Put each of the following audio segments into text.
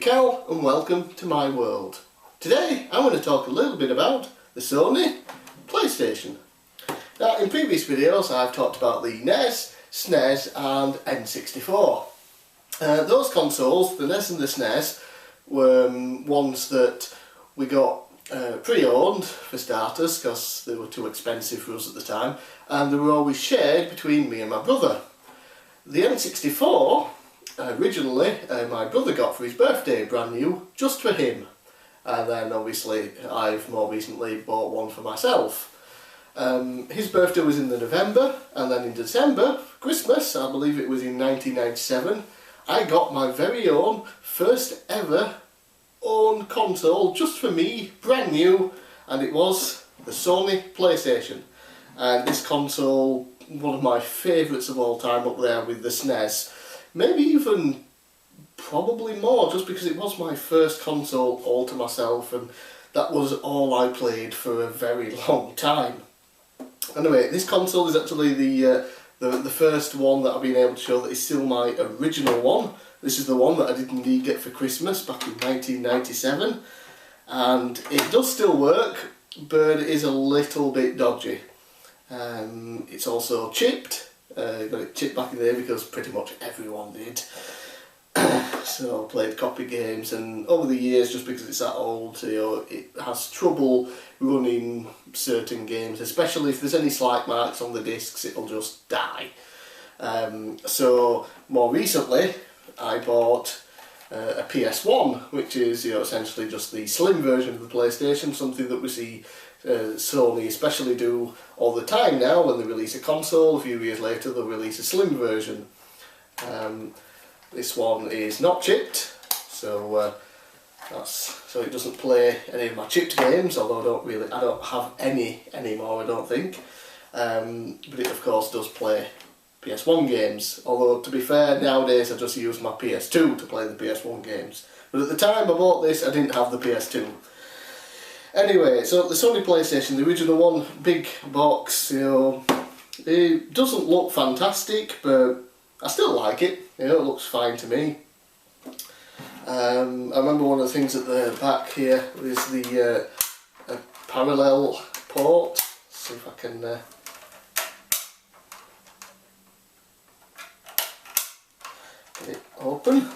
bigcal and welcome to my world. Today I want to talk a little bit about the Sony Playstation. Now in previous videos I've talked about the NES, SNES and N64. Those consoles, the NES and the SNES, were ones that we got pre-owned for starters because they were too expensive for us at the time, and they were always shared between me and my brother. The N64 originally my brother got for his birthday, brand new, just for him, and then obviously I've more recently bought one for myself. His birthday was in the November, and then in December, Christmas, I believe it was in 1997, I got my very own first ever own console just for me, brand new, and it was the Sony Playstation. And this console, one of my favourites of all time, up there with the SNES. Maybe even probably more, just because it was my first console all to myself, and that was all I played for a very long time. Anyway, this console is actually the first one that I've been able to show that is still my original one. This is the one that I did indeed get for Christmas back in 1997, and it does still work, but it is a little bit dodgy. It's also chipped. Got it chipped back in there because pretty much everyone did. So I played copy games, and over the years, just because it's that old, you know, it has trouble running certain games, especially if there's any slight marks on the discs, it'll just die. So more recently I bought a PS1, which is, you know, essentially just the slim version of the PlayStation, something that we see Sony especially do all the time now. When they release a console, a few years later they'll release a slim version. This one is not chipped, so it doesn't play any of my chipped games, although I don't have any anymore, I don't think. But it of course does play PS1 games, although to be fair, nowadays I just use my PS2 to play the PS1 games. But at the time I bought this, I didn't have the PS2. Anyway, so the Sony PlayStation, the original one, big box, you know, it doesn't look fantastic, but I still like it, you know, it looks fine to me. I remember one of the things at the back here is the a parallel port. Let's see if I can get it open.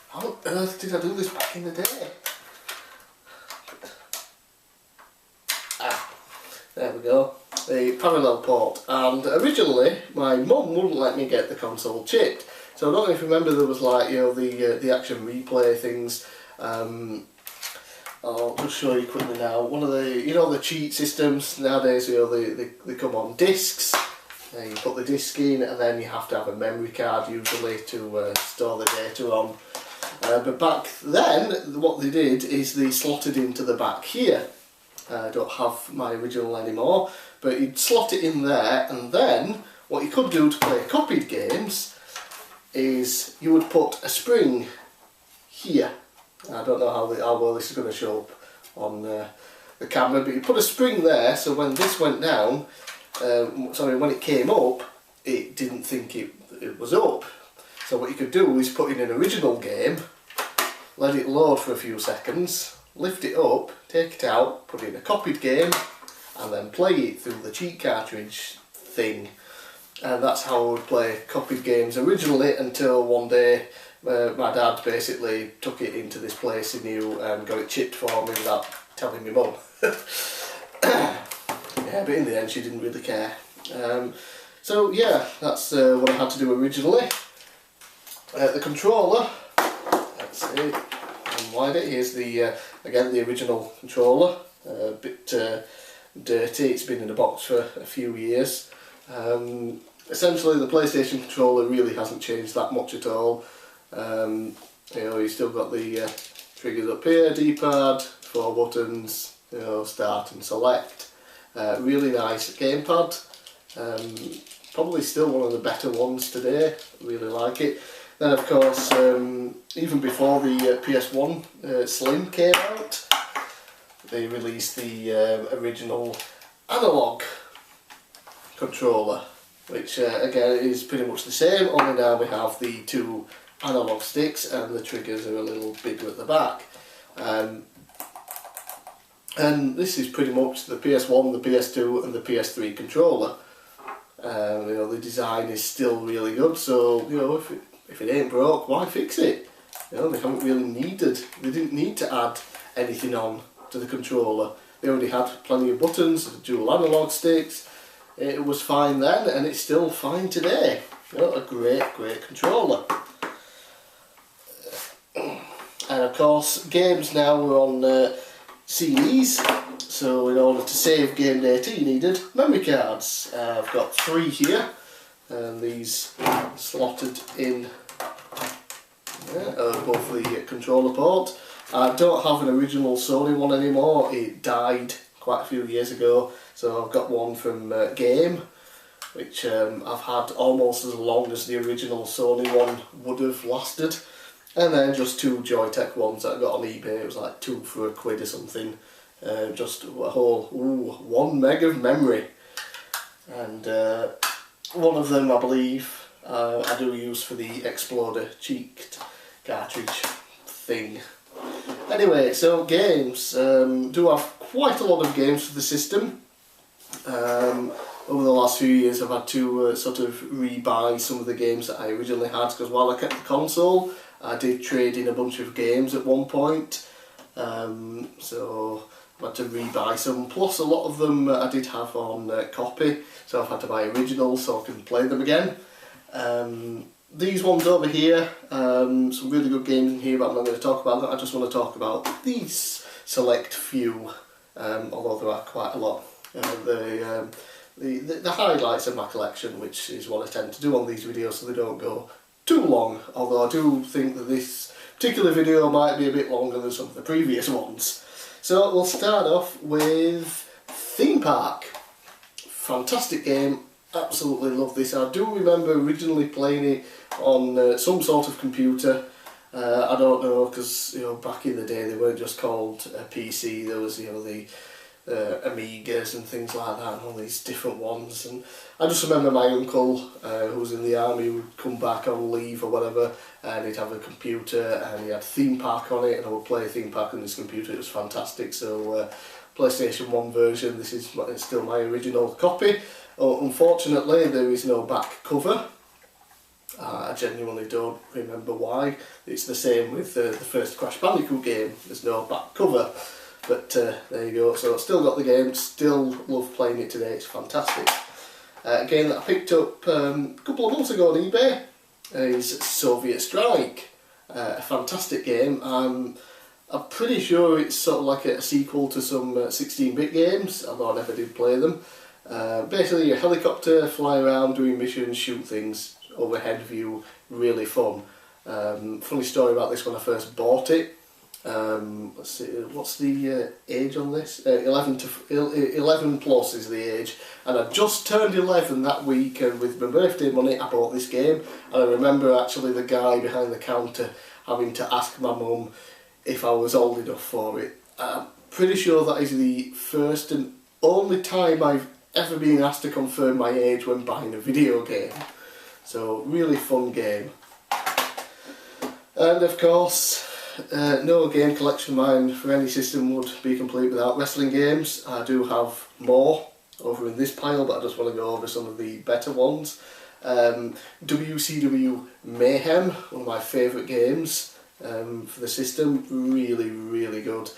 How on earth did I do this back in the day? There we go. The parallel port. And originally my mum wouldn't let me get the console chipped. So I don't know if you remember, there was, like, you know, the action replay things. I'll just show you quickly now. One of the, you know, the cheat systems nowadays, you know, they come on discs. You put the disc in, and then you have to have a memory card usually to store the data on. But back then, what they did is they slotted into the back here. I don't have my original anymore, but you'd slot it in there, and then what you could do to play copied games is you would put a spring here. I don't know how well this is going to show up on the camera, but you put a spring there, so when this went down, when it came up, it didn't think it was up. So what you could do is put in an original game, let it load for a few seconds, lift it up, take it out, put in a copied game, and then play it through the cheat cartridge thing. And that's how I would play copied games originally, until one day my dad basically took it into this place he knew and got it chipped for me without telling me mum. Yeah, but in the end she didn't really care. So yeah, that's what I had to do originally. The controller, let's see, unwind it. Here's the again the original controller, a bit dirty. It's been in a box for a few years. Essentially the PlayStation controller really hasn't changed that much at all. You know, you've still got the triggers up here, D-pad, 4 buttons, you know, start and select. Really nice gamepad. Probably still one of the better ones today. Really like it. Then of course, even before the PS1 Slim came out, they released the original analog controller. which again is pretty much the same, only now we have the 2 analog sticks and the triggers are a little bigger at the back. And this is pretty much the PS1, the PS2 and the PS3 controller. You know, the design is still really good, so you know, if it ain't broke, why fix it? You know, they didn't need to add anything on to the controller. They already had plenty of buttons, dual analog sticks. It was fine then, and it's still fine today. You know, a great controller. And of course, games now are on CDs, so in order to save game data you needed memory cards. I've got 3 here, and these slotted in above the controller port. I don't have an original Sony one anymore, it died quite a few years ago, so I've got one from Game, which I've had almost as long as the original Sony one would have lasted. And then just 2 Joytech ones that I got on eBay. It was like 2 for £1 or something. Just a whole 1 meg of memory. And one of them, I believe, I do use for the Exploder cheeked cartridge thing. Anyway, so games. Do have quite a lot of games for the system. Over the last few years I've had to sort of re-buy some of the games that I originally had, because while I kept the console, I did trade in a bunch of games at one point, so I had to re-buy some, plus a lot of them I did have on copy, so I've had to buy originals so I can play them again. These ones over here, some really good games in here, but I'm not going to talk about that. I just want to talk about these select few, although there are quite a lot. The highlights of my collection, which is what I tend to do on these videos so they don't go too long, although I do think that this particular video might be a bit longer than some of the previous ones. So we'll start off with Theme Park. Fantastic game, absolutely love this. I do remember originally playing it on some sort of computer. I don't know, because you know, back in the day they weren't just called a PC, there was, you know, the Amigas and things like that, and all these different ones. And I just remember my uncle, who was in the army, would come back on leave or whatever, and he'd have a computer and he had Theme Park on it, and I would play Theme Park on this computer. It was fantastic. So PlayStation 1 version, this is still my original copy. Unfortunately there is no back cover. I genuinely don't remember why. It's the same with the first Crash Bandicoot game, there's no back cover. But there you go, so I've still got the game, still love playing it today, it's fantastic. A game that I picked up a couple of months ago on eBay is Soviet Strike. A fantastic game. I'm pretty sure it's sort of like a sequel to some 16-bit games, although I never did play them. Basically a helicopter, fly around, doing missions, shoot things, overhead view, really fun. Funny story about this when I first bought it. Let's see, what's the age on this? 11 plus is the age, and I just turned 11 that week, and with my birthday money I bought this game. And I remember actually the guy behind the counter having to ask my mum if I was old enough for it. I'm pretty sure that is the first and only time I've ever been asked to confirm my age when buying a video game. So really fun game. And of course, no game collection of mine for any system would be complete without wrestling games. I do have more over in this pile, but I just want to go over some of the better ones. WCW Mayhem, one of my favourite games for the system, really good.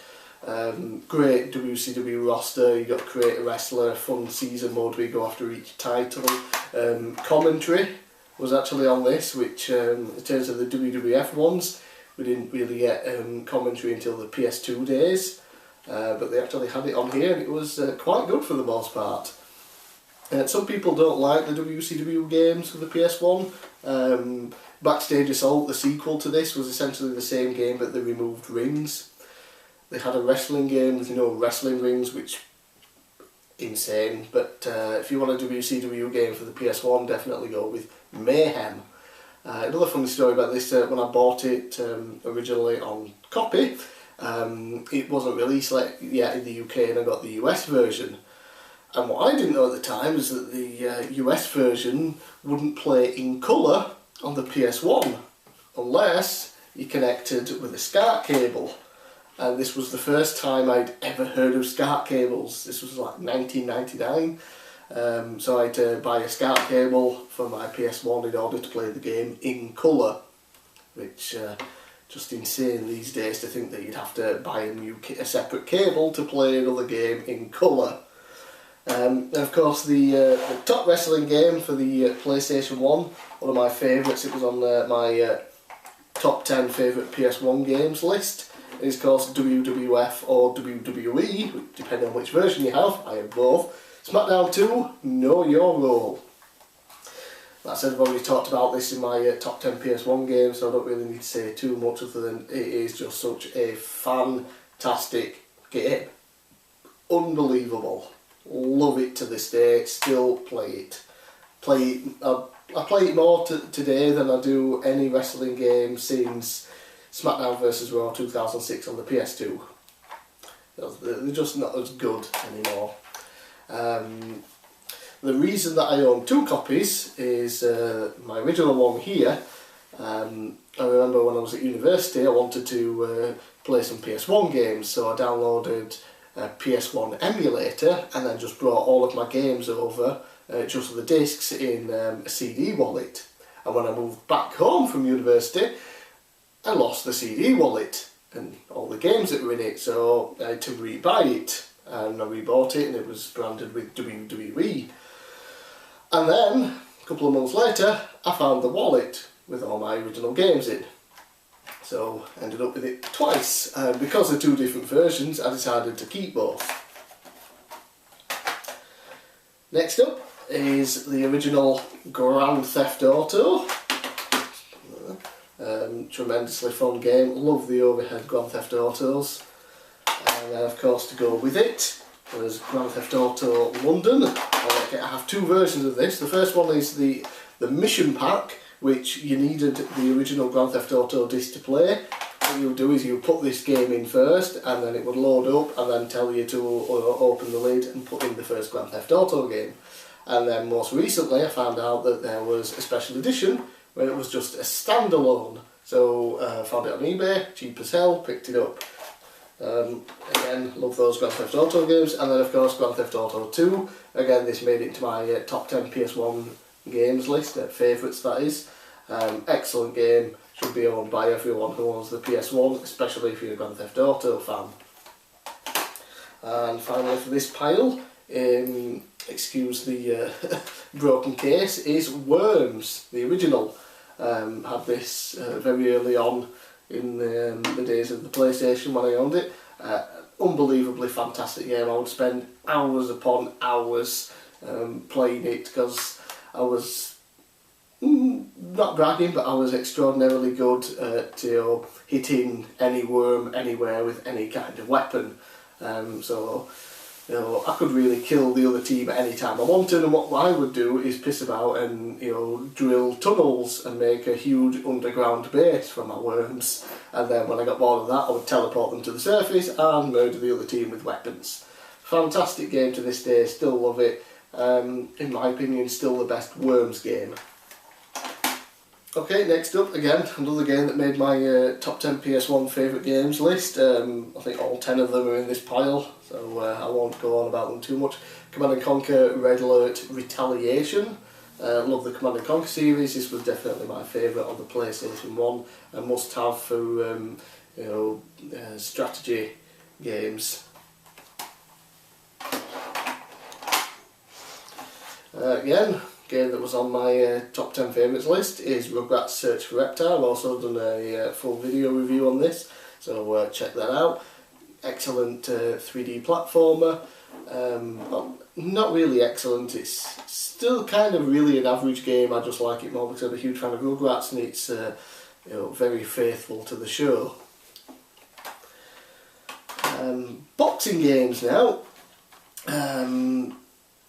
Great WCW roster, you got to create a wrestler, fun season mode where you go after each title. Commentary was actually on this, which in terms of the WWF ones, we didn't really get commentary until the PS2 days, but they actually had it on here, and it was quite good for the most part. Some people don't like the WCW games for the PS1. Backstage Assault, the sequel to this, was essentially the same game, but they removed rings. They had a wrestling game with no wrestling rings, which insane. But if you want a WCW game for the PS1, definitely go with Mayhem. Another funny story about this, when I bought it originally on copy, it wasn't released yet in the UK, and I got the US version. And what I didn't know at the time is that the US version wouldn't play in colour on the PS1 unless you connected with a SCART cable. And this was the first time I'd ever heard of SCART cables. This was like 1999. So I had to buy a SCART cable for my PS1 in order to play the game in colour, which just insane these days to think that you'd have to buy a separate cable to play another game in colour. And of course the top wrestling game for the PlayStation 1, one of my favourites, it was on my top 10 favourite PS1 games list, is of course WWF or WWE, depending on which version you have. I have both. SmackDown 2, Know Your Role. Like I said, I've already talked about this in my top 10 PS1 games, so I don't really need to say too much other than it is just such a fantastic game. Unbelievable. Love it to this day, still play it. I play it more today than I do any wrestling game since SmackDown vs Raw 2006 on the PS2. They're just not as good anymore. The reason that I own two copies is my original one here. I remember when I was at university I wanted to play some PS1 games, so I downloaded a PS1 emulator and then just brought all of my games over, just the discs, in a CD wallet. And when I moved back home from university, I lost the CD wallet and all the games that were in it, so I had to re-buy it. And I rebought it and it was branded with WWE. And then, a couple of months later, I found the wallet with all my original games in. So, ended up with it twice. And because of two different versions, I decided to keep both. Next up is the original Grand Theft Auto. Tremendously fun game. Love the overhead Grand Theft Autos. And then of course to go with it was Grand Theft Auto London. I have two versions of this. The first one is the mission pack, which you needed the original Grand Theft Auto disc to play. What you'll do is you put this game in first and then it would load up and then tell you to open the lid and put in the first Grand Theft Auto game. And then most recently I found out that there was a special edition where it was just a standalone. So I found it on eBay, cheap as hell, picked it up. Again, love those Grand Theft Auto games. And then of course Grand Theft Auto 2. Again, this made it into my top 10 PS1 games list, favourites that is. Excellent game, should be owned by everyone who owns the PS1, especially if you're a Grand Theft Auto fan. And finally for this pile, excuse the broken case, is Worms, the original. Had this very early on in the days of the PlayStation when I owned it. Unbelievably fantastic game. I would spend hours upon hours playing it because I was, not bragging, but I was extraordinarily good at hitting any worm anywhere with any kind of weapon. So you know, I could really kill the other team at any time I wanted, and what I would do is piss about and, you know, drill tunnels and make a huge underground base for my worms, and then when I got bored of that I would teleport them to the surface and murder the other team with weapons. Fantastic game to this day, still love it. In my opinion, still the best Worms game. Okay, next up, again, another game that made my top 10 PS1 favourite games list. I think all 10 of them are in this pile, so I won't go on about them too much. Command & Conquer Red Alert Retaliation. Love the Command & Conquer series. This was definitely my favourite on the PlayStation 1. A must-have for you know, strategy games. Again, game that was on my top 10 favourites list is Rugrats Search for Reptile. I've also done a full video review on this, so check that out. Excellent 3D platformer. Well, not really excellent, it's still kind of really an average game. I just like it more because I'm a huge fan of Rugrats and it's you know, very faithful to the show. Boxing games now.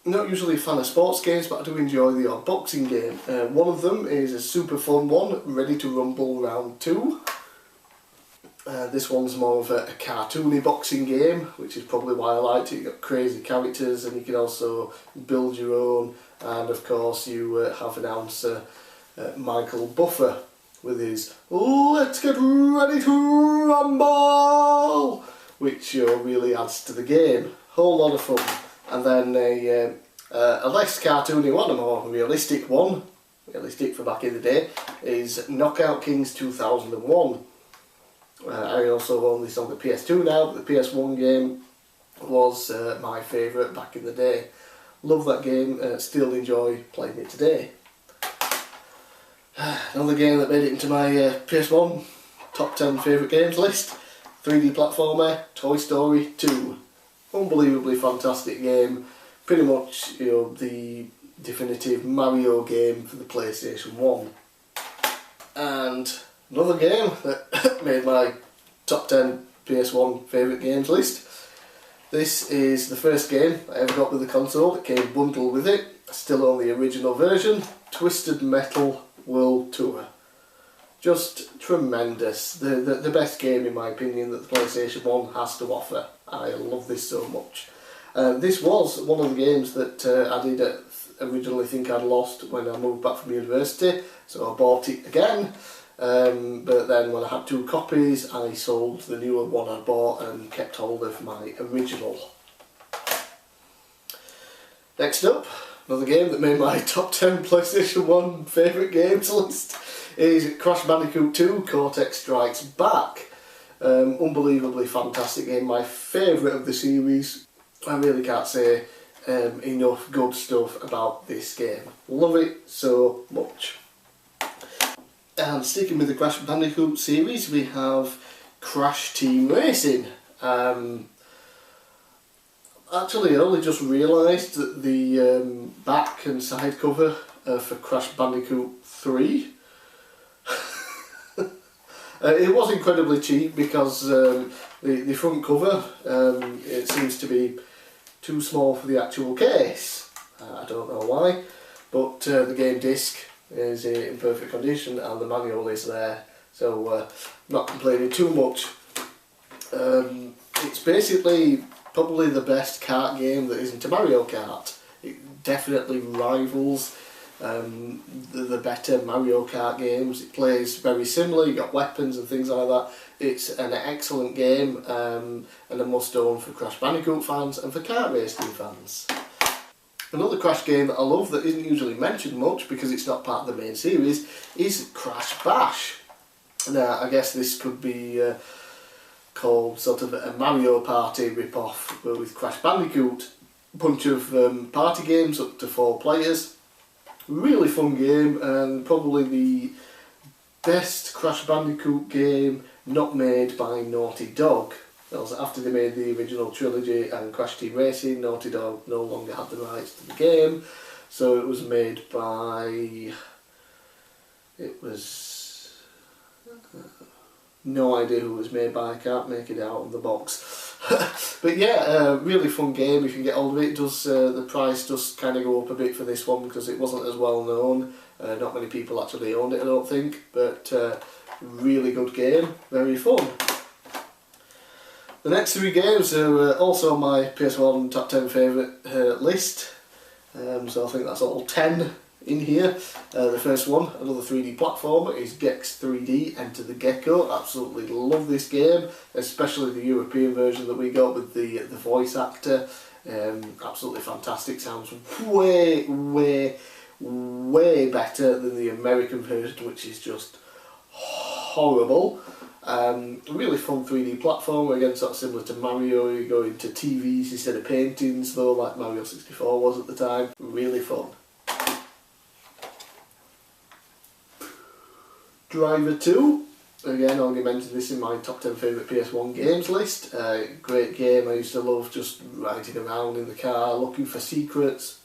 Not usually a fan of sports games, but I do enjoy the odd boxing game. One of them is a super fun one, Ready to Rumble Round 2. This one's more of a cartoony boxing game, which is probably why I liked it. You've got crazy characters and you can also build your own, and of course you have announcer Michael Buffer with his "Let's get ready to rumble," which really adds to the game. Whole lot of fun. And then a less cartoony one, a more realistic one, realistic for back in the day, is Knockout Kings 2001. I also own this on the PS2 now, but the PS1 game was my favourite back in the day. Love that game, still enjoy playing it today. Another game that made it into my PS1 top 10 favourite games list, 3D platformer, Toy Story 2. Unbelievably fantastic game, pretty much the definitive Mario game for the PlayStation 1. And another game that made my top 10 PS1 favourite games list. This is the first game I ever got with the console that came bundled with it, still on the original version, Twisted Metal World Tour. Just tremendous. The best game in my opinion that the PlayStation 1 has to offer. I love this so much. This was one of the games that I did originally think I'd lost when I moved back from university, so I bought it again. But then when I had 2 copies, I sold the newer one I bought and kept hold of my original. Next up, another game that made my top 10 PlayStation 1 favourite games list is Crash Bandicoot 2 Cortex Strikes Back. Unbelievably fantastic game, my favourite of the series. I really can't say enough good stuff about this game. Love it so much. And sticking with the Crash Bandicoot series, we have Crash Team Racing. Actually, I only just realised that the back and side cover for Crash Bandicoot 3 it was incredibly cheap because the front cover it seems to be too small for the actual case. I don't know why, but the game disc is in perfect condition and the manual is there, so not complaining too much. It's basically probably the best kart game that isn't a Mario Kart. It definitely rivals the better Mario Kart games. It plays very similar, you've got weapons and things like that. It's an excellent game and a must own for Crash Bandicoot fans and for kart racing fans. Another Crash game that I love that isn't usually mentioned much because it's not part of the main series is Crash Bash. Now I guess this could be called sort of a Mario Party rip-off with Crash Bandicoot. Bunch of party games up to 4 players. Really fun game and probably the best Crash Bandicoot game not made by Naughty Dog. After they made the original trilogy and Crash Team Racing, Naughty Dog no longer had the rights to the game, so it was made by... no idea who it was made by, I can't make it out on the box. But yeah, really fun game if you can get hold of it. It does, the price does kind of go up a bit for this one because it wasn't as well known. Not many people actually owned it, I don't think, but really good game, very fun. The next 3 games are also on my PS1 top 10 favourite list, so I think that's all 10 in here. The first one, another 3D platformer, is Gex 3D Enter the Gecko. Absolutely love this game, especially the European version that we got with the voice actor. Absolutely fantastic, sounds way better than the American version, which is just horrible. Really fun 3D platformer, again sort of similar to Mario. You go into TVs instead of paintings though, like Mario 64 was at the time. Really fun. Driver 2, again I already mentioned this in my top 10 favourite PS1 games list. Great game, I used to love just riding around in the car, looking for secrets,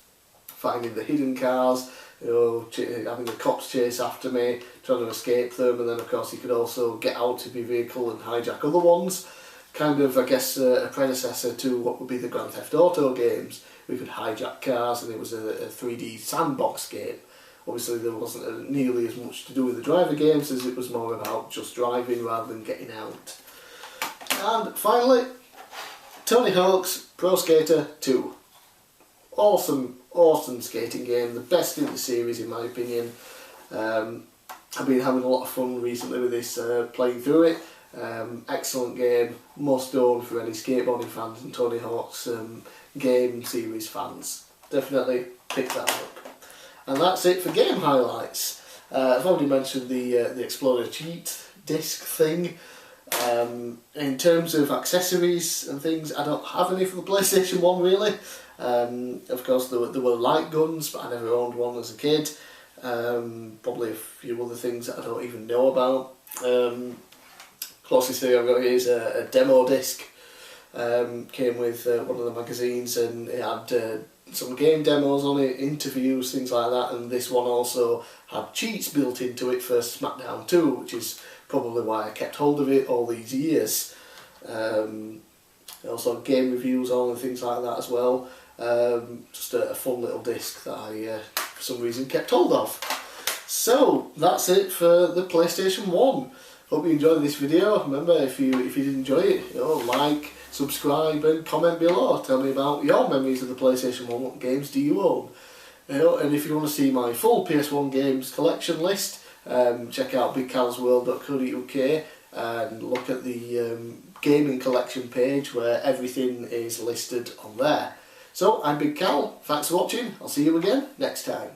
finding the hidden cars, having the cops chase after me, trying to escape them, and then of course you could also get out of your vehicle and hijack other ones. Kind of, I guess, a predecessor to what would be the Grand Theft Auto games. We could hijack cars and it was a 3D sandbox game. Obviously there wasn't nearly as much to do with the driver games as it was more about just driving rather than getting out. And finally, Tony Hawk's Pro Skater 2. Awesome skating game, the best in the series in my opinion. I've been having a lot of fun recently with this, playing through it. Excellent game, must own for any skateboarding fans and Tony Hawk's game series fans. Definitely pick that up. And that's it for game highlights. I've already mentioned the Explorer cheat disc thing. In terms of accessories and things, I don't have any for the PlayStation 1 really. Of course there were light guns, but I never owned one as a kid. Probably a few other things that I don't even know about. Closest thing I've got here is a demo disc. Came with one of the magazines, and it had some game demos on it, interviews, things like that, and this one also had cheats built into it for SmackDown 2, which is probably why I kept hold of it all these years. Also game reviews on and things like that as well. Just a fun little disc that I for some reason kept hold of. So that's it for the PlayStation 1. Hope you enjoyed this video. Remember, if you did enjoy it, like, subscribe and comment below. Tell me about your memories of the PlayStation 1. What games do you own? And if you want to see my full PS1 games collection list, check out bigcalsworld.co.uk and look at the gaming collection page where everything is listed on there. So I'm Big Cal, thanks for watching, I'll see you again next time.